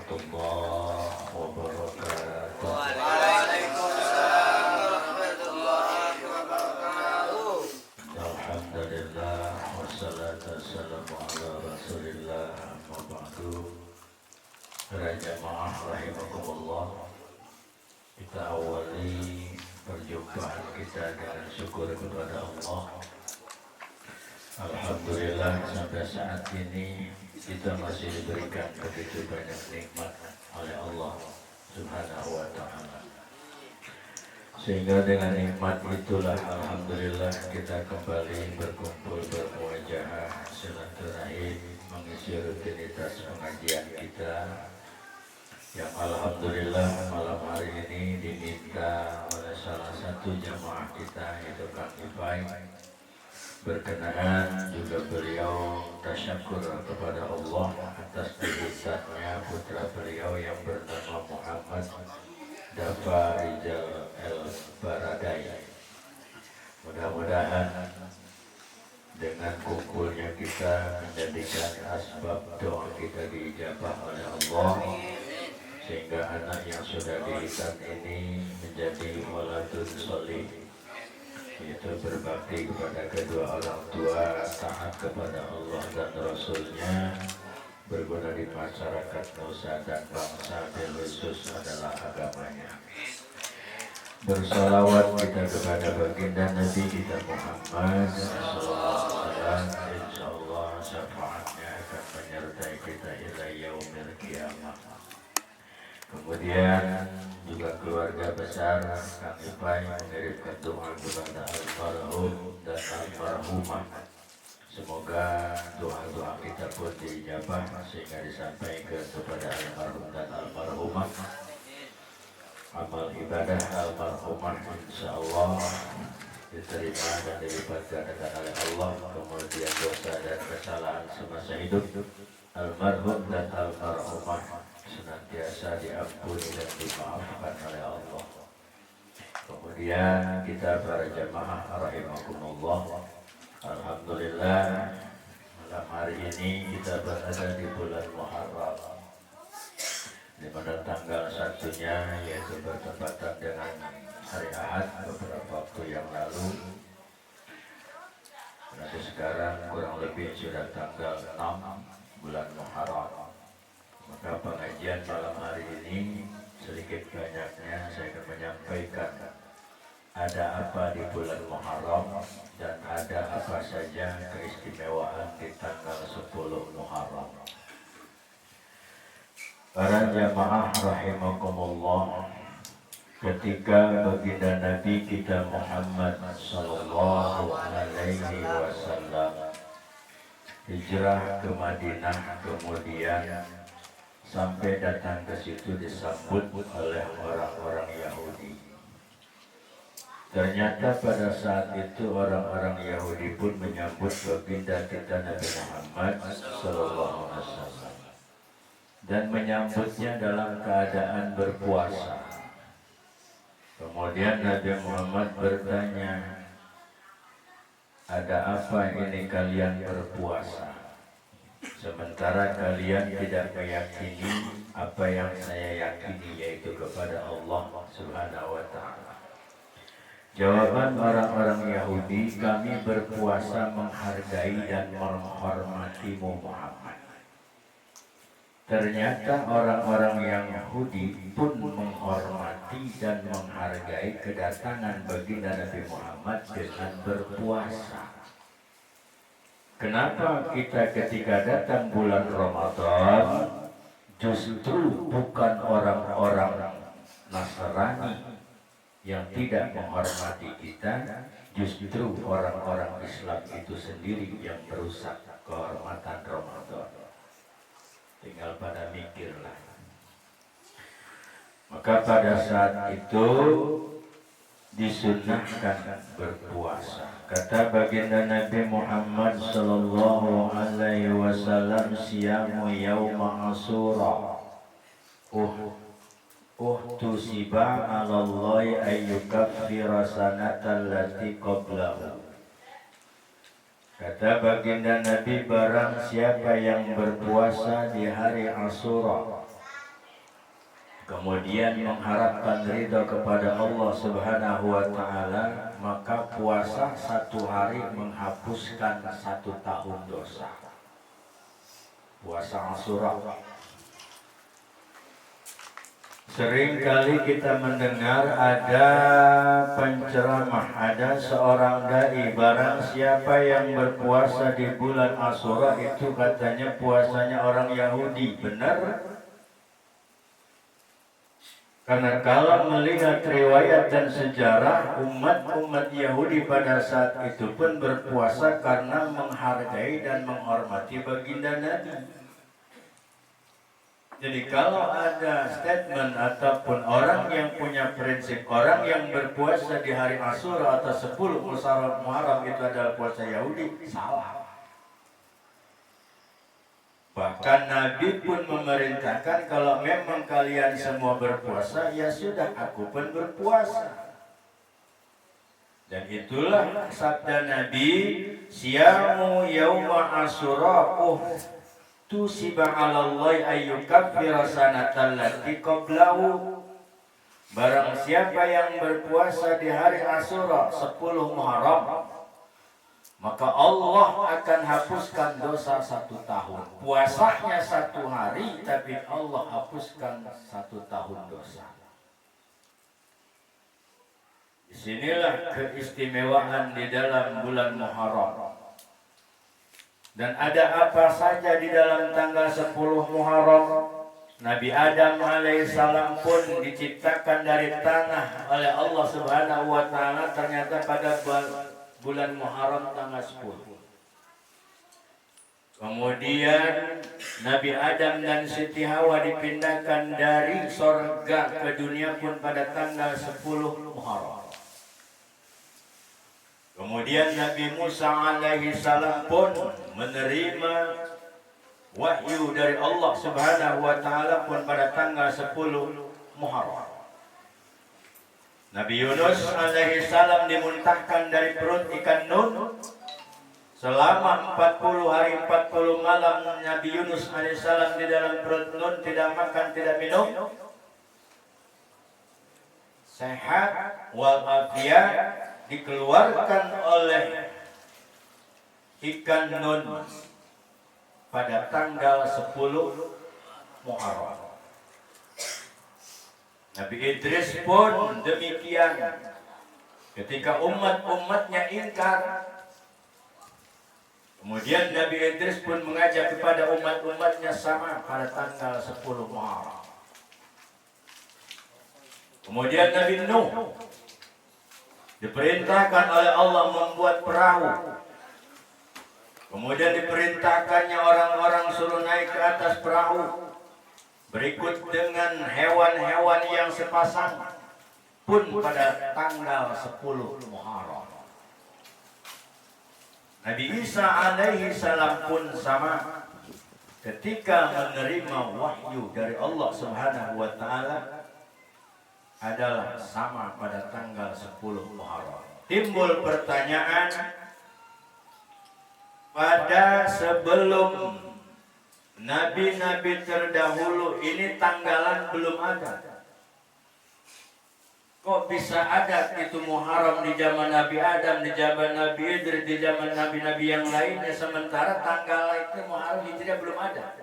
warahmatullahi wabarakatuh. Waalaikumsalam warahmatullahi wabarakatuh. Alhamdulillah wassalatu wassalamu ala Rasulillah amma ba'du. Para jamaah rahimakumullah, kita awali perjumpaan kita dengan syukur kepada Allah. Alhamdulillah sampai saat ini kita masih diberikan begitu banyak nikmat oleh Allah Subhanahu wa ta'ala. Sehingga dengan nikmat itulah alhamdulillah kita kembali berkumpul bermuajahah silaturahim mengisi rutinitas pengajian kita yang alhamdulillah malam hari ini diminta oleh salah satu jamaah kita yaitu Kang Ipai. Berkenaan juga beliau tasyakur kepada Allah atas dibuatnya putra beliau yang bernama Muhammad Dafa Rizal El Baradai. Mudah-mudahan dengan kumpulnya kita menjadikan asbab doa kita diijabah oleh Allah, sehingga anak yang sudah dihitan ini menjadi waladun sholih, yaitu berbakti kepada kedua orang tua, taat kepada Allah dan Rasulnya, berguna di masyarakat nusa dan bangsa, khusus adalah agamanya. Bersalawat kita kepada baginda Nabi kita Muhammad SAW. Insyaallah syafaatnya akan menyertai kita ila yaumil qiyamah. Kemudian juga keluarga besar Kang Ipai mengirimkan doa kepada almarhum dan almarhumah. Semoga doa-doa kita pun diijabah sehingga disampaikan kepada almarhum dan almarhumah. Amal ibadah almarhumah insyaallah diterima dan dilipat gandakan oleh Allah. Kemudian dosa dan kesalahan semasa hidup almarhum dan almarhumah senantiasa diampuni dan dimaafkan oleh Allah. Kemudian kita para jamaah rahimakumullah, alhamdulillah malam hari ini kita berada di bulan Muharram, di mana tanggal satunya yaitu bertepatan dengan hari Ahad beberapa waktu yang lalu. Berarti sekarang kurang lebih sudah tanggal 6 bulan Muharram. Maka pengajian malam hari ini sedikit banyaknya saya akan menyampaikan ada apa di bulan Muharram dan ada apa saja keistimewaan di tanggal 10 Muharram. Para jamaah rahimakumullah, ketika baginda Nabi kita Muhammad sallallahu alaihi wasallam hijrah ke Madinah, kemudian sampai datang ke situ disambut oleh orang-orang Yahudi. Ternyata pada saat itu orang-orang Yahudi pun menyambut baginda kita Nabi Muhammad sallallahu alaihi wasallam dan menyambutnya dalam keadaan berpuasa. Kemudian Nabi Muhammad bertanya, "Ada apa ini kalian berpuasa? Sementara kalian tidak meyakini apa yang saya yakini, yaitu kepada Allah Subhanahu wa ta'ala." Jawaban orang-orang Yahudi, "Kami berpuasa menghargai dan menghormatimu Muhammad." Ternyata orang-orang yang Yahudi pun menghormati dan menghargai kedatangan baginda Nabi Muhammad dengan berpuasa. Kenapa kita ketika datang bulan Ramadan justru bukan orang-orang Nasrani yang tidak menghormati kita, justru orang-orang Islam itu sendiri yang merusak kehormatan Ramadan? Tinggal pada mikirlah. Maka pada saat itu disunahkan berpuasa. Kata baginda Nabi Muhammad sallallahu alaihi wasallam, "Siyamu yauma Asyura tusiba 'ala Allahi ayyukaffira sanatal lati qablahu." Kata baginda Nabi, barang siapa yang berpuasa di hari Asyura, kemudian mengharapkan ridha kepada Allah Subhanahu wa taala, maka puasa 1 hari menghapuskan 1 tahun dosa. Puasa Asyura. Sering kali kita mendengar ada penceramah, ada seorang dai, barang siapa yang berpuasa di bulan Asyura itu katanya puasanya orang Yahudi. Benar? Karena kalau melihat riwayat dan sejarah, umat-umat Yahudi pada saat itu pun berpuasa karena menghargai dan menghormati baginda Nabi. Jadi kalau ada statement ataupun orang yang punya prinsip, orang yang berpuasa di hari Asyura atau 10 Muharram itu adalah puasa Yahudi, salah. Bahkan Nabi pun memerintahkan kalau memang kalian semua berpuasa, ya sudah, aku pun berpuasa. Dan itulah sabda Nabi, siyamu yauma Asyura tusiba 'alallahi ayyukaffira sanatan lati qablahu. Barang siapa yang berpuasa di hari Asyura 10 Muharram, maka Allah akan hapuskan dosa 1 tahun. Puasanya 1 hari, tapi Allah hapuskan 1 tahun dosa. Disinilah keistimewaan di dalam bulan Muharram. Dan ada apa saja di dalam tanggal 10 Muharram? Nabi Adam alaihissalam pun diciptakan dari tanah oleh Allah Subhanahu wa taala ternyata pada bulan Muharram tanggal 10. Kemudian Nabi Adam dan Siti Hawa dipindahkan dari sorga ke dunia pun pada tanggal 10 Muharram. Kemudian Nabi Musa alaihi salam pun menerima wahyu dari Allah Subhanahu wa taala pun pada tanggal 10 Muharram. Nabi Yunus alaihi salam dimuntahkan dari perut ikan Nun. Selama 40 hari 40 malam Nabi Yunus alaihi salam di dalam perut Nun, tidak makan, tidak minum. Sehat walafiat, dikeluarkan oleh ikan Nun pada tanggal 10 Muharram. Nabi Idris pun demikian. Ketika umat-umatnya ingkar, kemudian Nabi Idris pun mengajak kepada umat-umatnya sama pada tanggal 10 Muharram. Kemudian Nabi Nuh diperintahkan oleh Allah membuat perahu. Kemudian diperintahkannya orang-orang suruh naik ke atas perahu. Berikut dengan hewan-hewan yang sepasang pun pada tanggal 10 Muharram. Nabi Isa alaihi salam pun sama, ketika menerima wahyu dari Allah Subhanahu wa taala adalah sama pada tanggal 10 Muharram. Timbul pertanyaan, pada sebelum nabi-nabi terdahulu ini tanggalan belum ada. Kok bisa ada itu Muharram di zaman Nabi Adam, di zaman Nabi Idris, di zaman nabi-nabi yang lainnya, sementara tanggal itu Muharram Hijriah belum ada.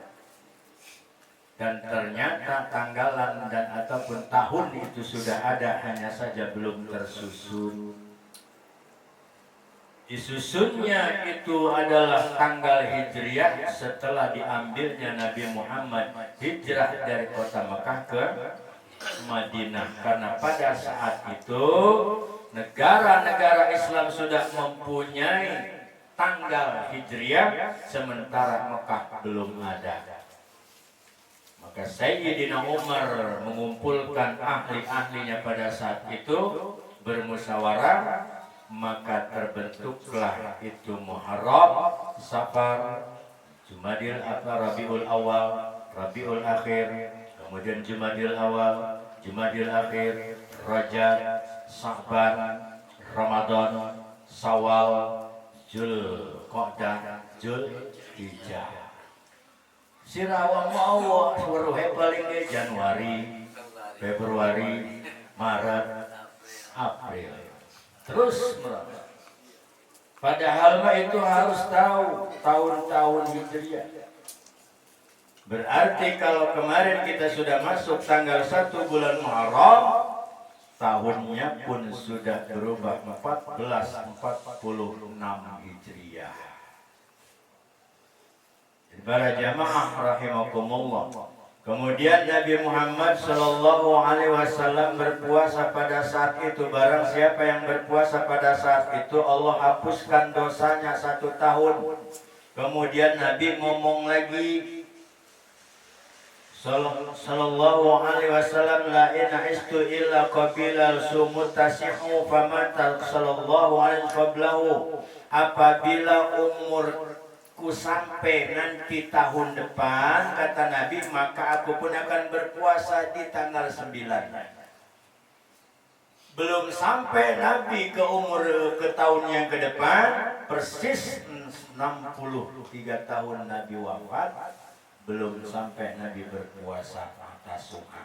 Dan ternyata tanggalan dan ataupun tahun itu sudah ada, hanya saja belum tersusun. Disusunnya itu adalah tanggal Hijriah setelah diambilnya Nabi Muhammad hijrah dari kota Mekah ke Madinah. Karena pada saat itu negara-negara Islam sudah mempunyai tanggal Hijriah, sementara Mekah belum ada. Maka Sayyidina Umar mengumpulkan ahli-ahlinya pada saat itu, bermusyawarah, maka terbentuklah itu Muharram, Safar, Jumadil Rabiul Awal, Rabiul Akhir, kemudian Jumadil Awal, Jumadil Akhir, Rajab, Sya'ban, Ramadan, Syawal, Zulqa'dah, Zulhijjah. Sirawa mau suruh paling Januari, Februari, Maret, April. Terus merata. Padahal mah itu harus tahu tahun-tahun Hijriah. Berarti kalau kemarin kita sudah masuk tanggal 1 bulan Muharram, tahunnya pun sudah berubah 1446 Hijriah. Para jamaah rahimakumullah. Kemudian Nabi Muhammad Shallallahu Alaihi Wasallam berpuasa pada saat itu. Barang siapa yang berpuasa pada saat itu, Allah hapuskan dosanya 1 tahun. Kemudian Nabi ngomong lagi, Sallallahu Alaihi Wasallam, la ina istu illa qabilal sumutasihu famata Sallallahu Alaihi Wasallam. Apabila umurku sampai nanti tahun depan, kata Nabi, maka aku pun akan berpuasa di tanggal 9. Belum sampai Nabi ke tahun yang ke depan, persis 63 tahun Nabi wafat, belum sampai Nabi berpuasa Tasu'a.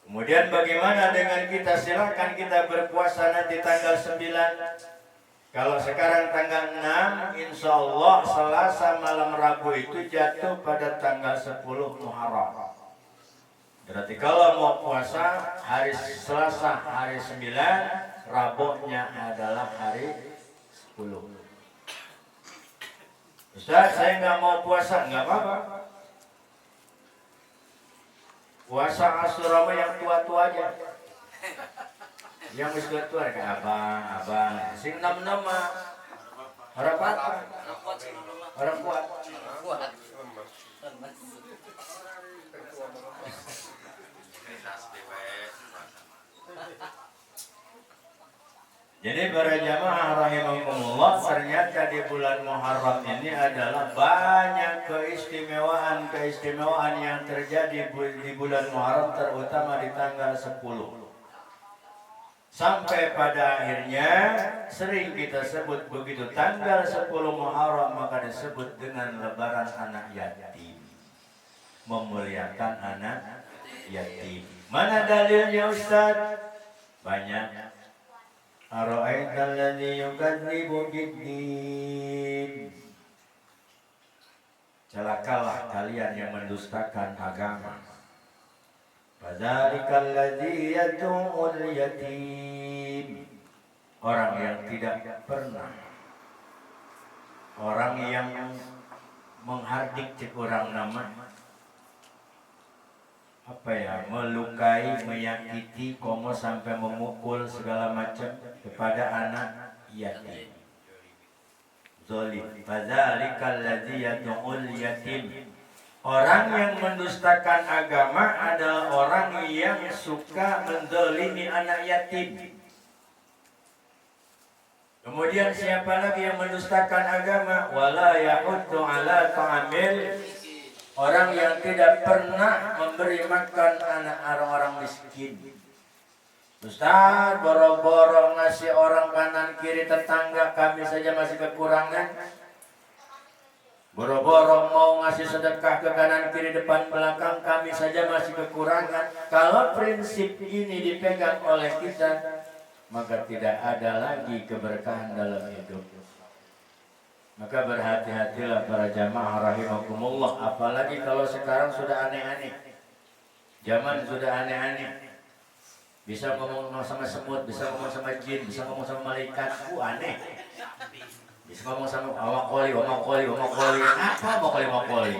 Kemudian bagaimana dengan kita? Silakan kita berpuasa nanti tanggal 9. Kalau sekarang tanggal 6, insya Allah Selasa malam Rabu itu jatuh pada tanggal 10 Muharram. Berarti kalau mau puasa hari Selasa hari 9, Rabunya adalah hari 10. Ustaz, saya nggak mau puasa, nggak apa-apa. Puasa Asyura yang tua-tua aja. Yang bisa tua kayak abang, sing nama orang kuat, orang kuat. Jadi para jamaah rahimakumullah, ternyata di bulan Muharram ini adalah banyak keistimewaan yang terjadi di bulan Muharram, terutama di tanggal 10. Sampai pada akhirnya sering kita sebut begitu, tanggal 10 Muharram maka disebut dengan lebaran anak yatim. Memuliakan anak yatim. Mana dalilnya Ustaz? Banyak. Ara'aital ladzi yukadzibu biddin. Celakalah kalian yang mendustakan agama. Fadzalikal ladzi yad'ul yatim. Orang yang tidak pernah, orang yang menghardik cek orang nama, melukai, menyakiti, komo sampai memukul segala macam kepada anak yatim. Zalim. Fadzalikal ladzi yad'ul yatim. Orang yang mendustakan agama adalah orang yang suka menzalimi anak yatim. Kemudian siapa lagi yang mendustakan agama? Wala yahuddu ala ta'amil. Orang yang tidak pernah memberi makan anak orang-orang miskin. Ustaz, boro-boro ngasih orang kanan kiri tetangga, kami saja masih kekurangan. Boro-boro mau ngasih sedekah ke kanan kiri depan belakang, kami saja masih kekurangan. Kalau prinsip ini dipegang oleh kita, maka tidak ada lagi keberkahan dalam hidup. Maka berhati-hatilah para jamaah rahimakumullah. Apalagi kalau sekarang sudah aneh-aneh. Zaman sudah aneh-aneh. Bisa ngomong sama semut, bisa ngomong sama jin, bisa ngomong sama malaikat. Aneh. Bisa ngomong sama wamakoli. Apa wamakoli?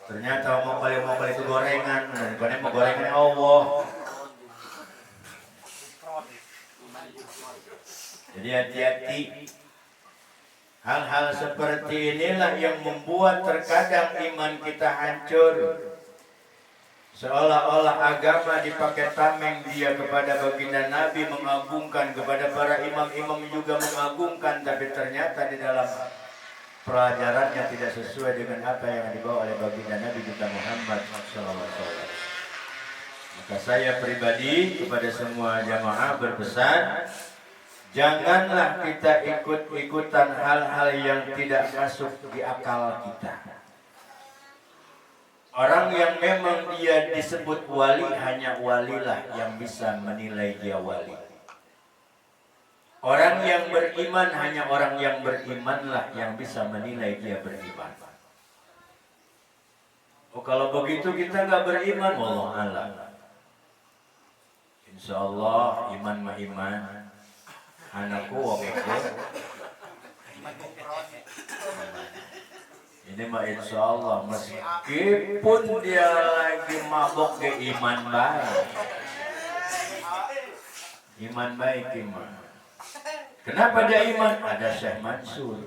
Ternyata wamakoli itu gorengan. Bukan mau gorengan Allah. Jadi hati-hati. Hal-hal seperti inilah yang membuat terkadang iman kita hancur. Seolah-olah agama dipakai tameng dia kepada baginda Nabi, mengagungkan, kepada para imam-imam juga mengagungkan, tapi ternyata di dalam pelajarannya tidak sesuai dengan apa yang dibawa oleh baginda Nabi kita Muhammad SAW. Maka saya pribadi kepada semua jamaah berpesan, janganlah kita ikut-ikutan hal-hal yang tidak masuk di akal kita. Orang yang memang dia disebut wali, hanya walilah yang bisa menilai dia wali. Orang yang beriman, hanya orang yang berimanlah yang bisa menilai dia beriman. Oh, kalau begitu kita nggak beriman, wallah alam. Insya Allah iman mah iman. Anakku wong itu. Ini mah insya Allah meskipun dia lagi mabok ke iman baik. Iman baik iman. Kenapa dia iman? Ada Syekh Mansur.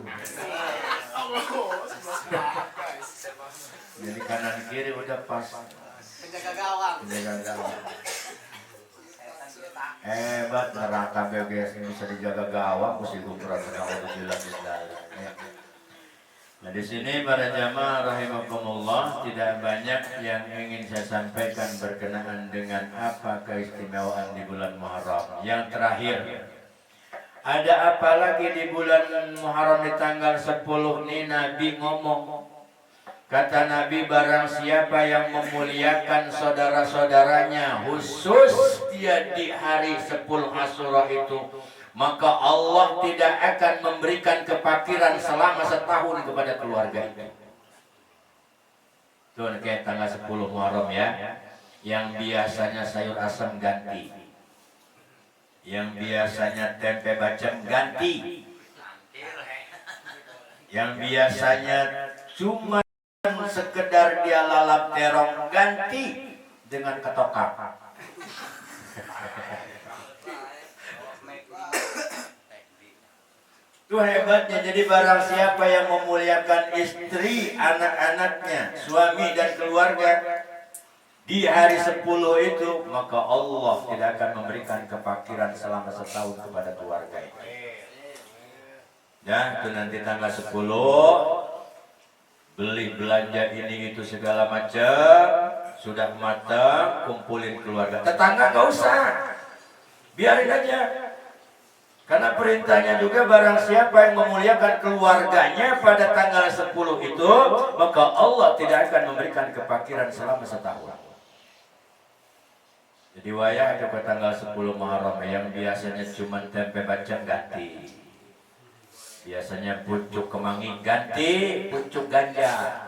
Jadi kanan kiri udah pas. Penjaga gawang. Penjaga gawang. Hebat neraka BGS bisa dijaga gawang, mesti ukuran Nah di sini para jamaah rahimakumullah, tidak banyak yang ingin saya sampaikan berkenaan dengan apa keistimewaan di bulan Muharram. Yang terakhir, ada apa lagi di bulan Muharram di tanggal 10 ini? Nabi ngomong, kata Nabi, barang siapa yang memuliakan saudara-saudaranya, khusus dia di hari 10 Asyura itu, maka Allah tidak akan memberikan kefakiran selama setahun kepada keluarga itu. Tuh kayak tanggal 10 Muharram ya, yang biasanya sayur asam ganti, yang biasanya tempe bacem ganti, yang biasanya cuma sekedar dia lalap terong ganti dengan ketoprak. Itu hebatnya. Jadi barang siapa yang memuliakan istri, anak-anaknya, suami dan keluarga di hari 10 itu, maka Allah tidak akan memberikan kefakiran selama setahun kepada keluarga itu. Ya, itu nanti tanggal 10 beli belanja ini itu segala macam sudah matang, kumpulin keluarga. Tetangga nggak usah, biarin aja. Karena perintahnya juga barang siapa yang memuliakan keluarganya pada tanggal 10 itu, maka Allah tidak akan memberikan kefakiran selama setahun. Jadi wayah ada pada tanggal 10 Muharram yang biasanya cuma tempe bacem ganti. Biasanya pucuk kemangi ganti pucuk ganja.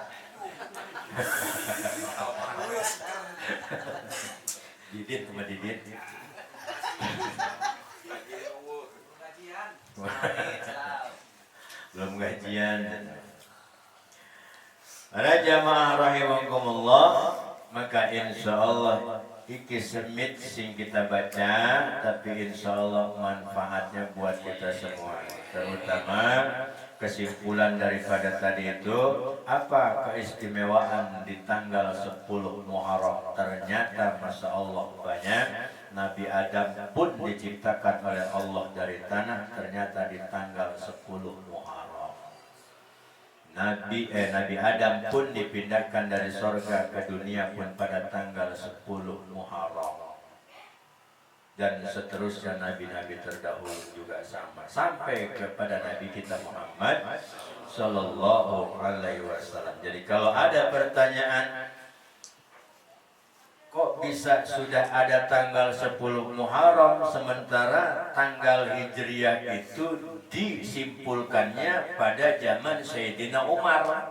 Didit sama Didit. Belum gajian. Para jamaah rahimakumullah, maka insya Allah iki semit sing kita baca, tapi insya Allah manfaatnya buat kita semua. Terutama kesimpulan daripada tadi itu, apa keistimewaan di tanggal 10 Muharram. Ternyata Masya Allah banyak. Nabi Adam pun diciptakan oleh Allah dari tanah, ternyata di tanggal 10 Muharram. Nabi Adam pun dipindahkan dari sorga ke dunia pun pada tanggal 10 Muharram. Dan seterusnya nabi-nabi terdahulu juga sama, sampai kepada Nabi kita Muhammad Sallallahu Alaihi Wasallam. Jadi kalau ada pertanyaan, kok bisa sudah ada tanggal 10 Muharram sementara tanggal Hijriah itu disimpulkannya pada zaman Sayyidina Umar?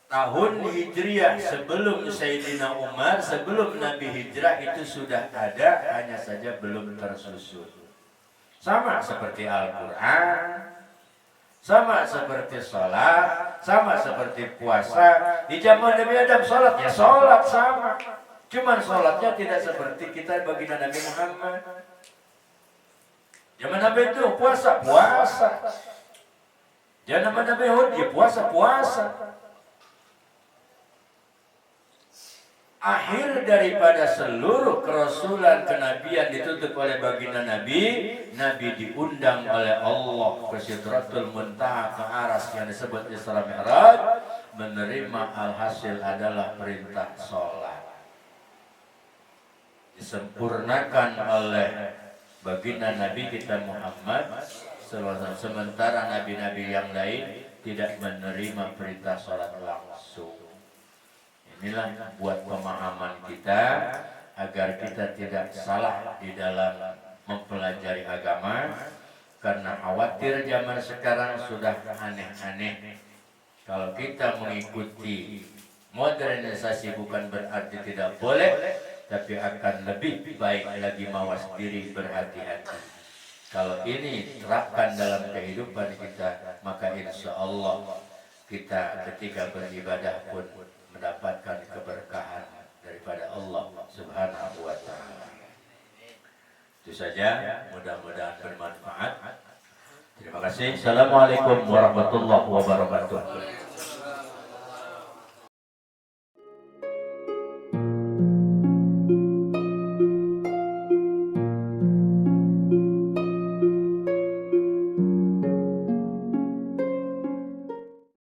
Tahun Hijriah sebelum Sayyidina Umar, sebelum Nabi Hijrah itu sudah ada, hanya saja belum tersusun. Sama seperti Al-Quran, sama seperti sholat, sama seperti puasa. Di zaman Nabi Adam sholat, ya sholat sama. Cuman sholatnya tidak seperti kita baginda Nabi Muhammad. Zaman Nabi itu puasa, puasa. Zaman Nabi Hud, ya puasa, puasa. Akhir daripada seluruh kerasulan kenabian ditutup oleh baginda Nabi, Nabi diundang oleh Allah ke Sidratul Muntaha, ke Aras yang disebut Isra Mi'raj, menerima alhasil adalah perintah sholat. Disempurnakan oleh baginda Nabi kita Muhammad, sementara nabi-nabi yang lain tidak menerima perintah sholat langsung. Inilah buat pemahaman kita agar kita tidak salah di dalam mempelajari agama, karena khawatir zaman sekarang sudah aneh-aneh. Kalau kita mengikuti modernisasi bukan berarti tidak boleh, tapi akan lebih baik lagi mawas diri, berhati-hati. Kalau ini terapkan dalam kehidupan kita, maka insya Allah kita ketika beribadah pun mendapatkan keberkahan daripada Allah Subhanahu wa Ta'ala. Itu saja, mudah-mudahan bermanfaat. Terima kasih. Assalamualaikum warahmatullahi wabarakatuh.